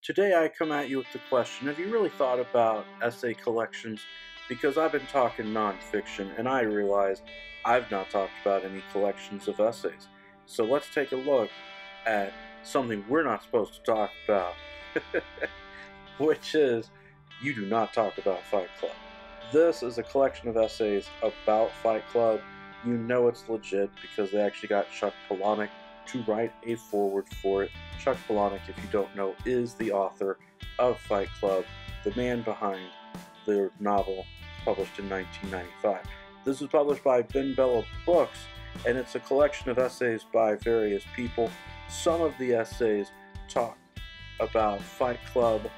Today I come at you with the question, have you really thought about essay collections? Because I've been talking nonfiction and I realized I've not talked about any collections of essays. So let's take a look at something we're not supposed to talk about, which is you do not talk about Fight Club. This is a collection of essays about Fight Club. You know it's legit because they actually got Chuck Palahniuk to write a foreword for it. Chuck Palahniuk, if you don't know, is the author of Fight Club, the man behind the novel published in 1995. This is published by Ben Bella Books, and it's a collection of essays by various people. Some of the essays talk about Fight Club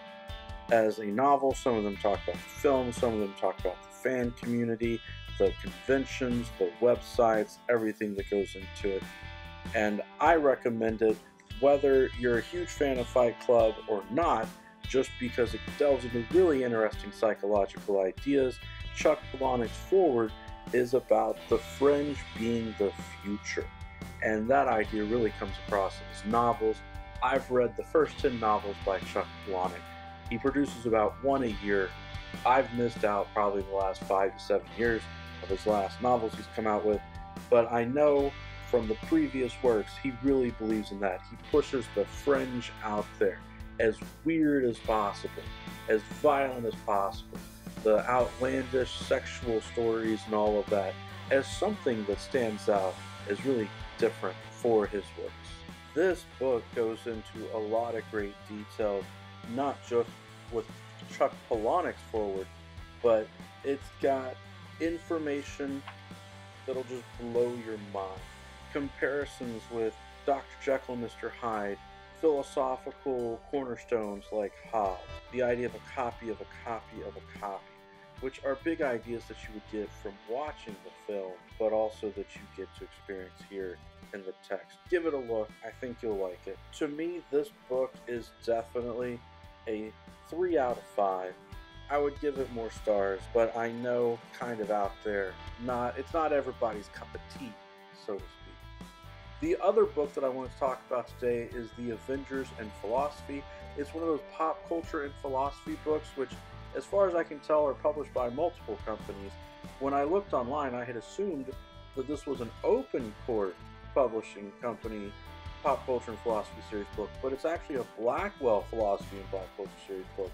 as a novel, some of them talk about the film, some of them talk about the fan community, the conventions, the websites, everything that goes into it. And I recommend it whether you're a huge fan of Fight Club or not, just because it delves into really interesting psychological ideas. Chuck Palahniuk's foreword is about the fringe being the future, and that idea really comes across in his novels. I've read the first 10 novels by Chuck Palahniuk. He produces about one a year. I've missed out probably the last 5 to 7 years of his last novels he's come out with, but I know from the previous works he really believes in that. He pushes the fringe out there, as weird as possible, as violent as possible, the outlandish sexual stories and all of that, as something that stands out as really different for his works. This book goes into a lot of great detail, not just with Chuck Palahniuk's foreword, but it's got information that'll just blow your mind. Comparisons with Dr. Jekyll and Mr. Hyde, philosophical cornerstones like Hobbes, the idea of a copy of a copy of a copy, which are big ideas that you would get from watching the film, but also that you get to experience here in the text. Give it a look. I think you'll like it. To me, this book is definitely a 3 out of 5. I would give it more stars, but I know kind of out there, it's not everybody's cup of tea, so to speak. The other book that I want to talk about today is The Avengers and Philosophy. It's one of those pop culture and philosophy books, which, as far as I can tell, are published by multiple companies. When I looked online, I had assumed that this was an open court publishing company Pop Culture and Philosophy series book, but it's actually a Blackwell philosophy and pop culture series book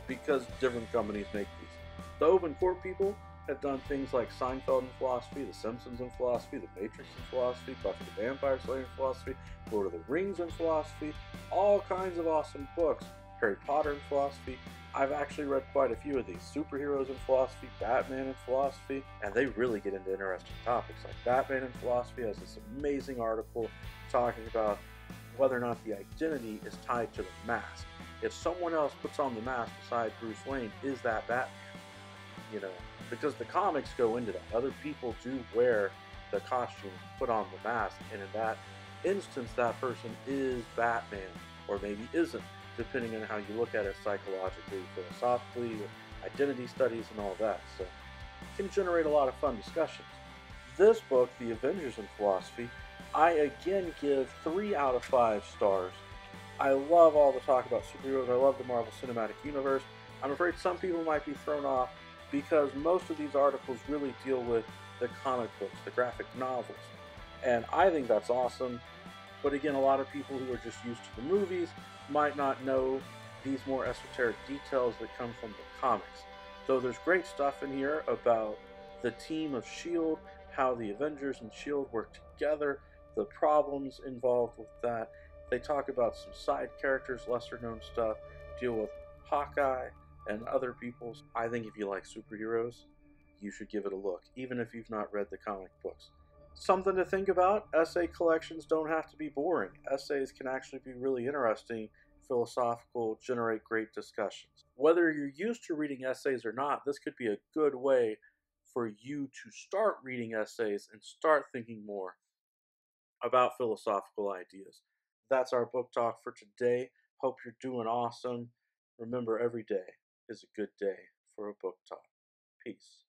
because different companies make these. The open court people have done things like Seinfeld in philosophy, The Simpsons in philosophy, The Matrix in philosophy, Buffy the Vampire Slayer in philosophy, Lord of the Rings in philosophy, all kinds of awesome books. Harry Potter in philosophy. I've actually read quite a few of these. Superheroes in philosophy, Batman in philosophy, and they really get into interesting topics. Like Batman in philosophy has this amazing article talking about whether or not the identity is tied to the mask. If someone else puts on the mask beside Bruce Wayne, is that Batman? Because the comics go into that. Other people do wear the costume, put on the mask, and in that instance, that person is Batman, or maybe isn't, depending on how you look at it psychologically, philosophically, identity studies, and all that. So it can generate a lot of fun discussions. This book, The Avengers in Philosophy, I again give 3 out of 5 stars. I love all the talk about superheroes. I love the Marvel Cinematic Universe. I'm afraid some people might be thrown off because most of these articles really deal with the comic books, the graphic novels. And I think that's awesome. But again, a lot of people who are just used to the movies might not know these more esoteric details that come from the comics. Though there's great stuff in here about the team of S.H.I.E.L.D., how the Avengers and S.H.I.E.L.D. work together, the problems involved with that. They talk about some side characters, lesser known stuff, deal with Hawkeye and other people's. I think if you like superheroes, you should give it a look, even if you've not read the comic books. Something to think about, essay collections don't have to be boring. Essays can actually be really interesting, philosophical, generate great discussions. Whether you're used to reading essays or not, this could be a good way for you to start reading essays and start thinking more about philosophical ideas. That's our book talk for today. Hope you're doing awesome. Remember, every day is a good day for a book talk. Peace.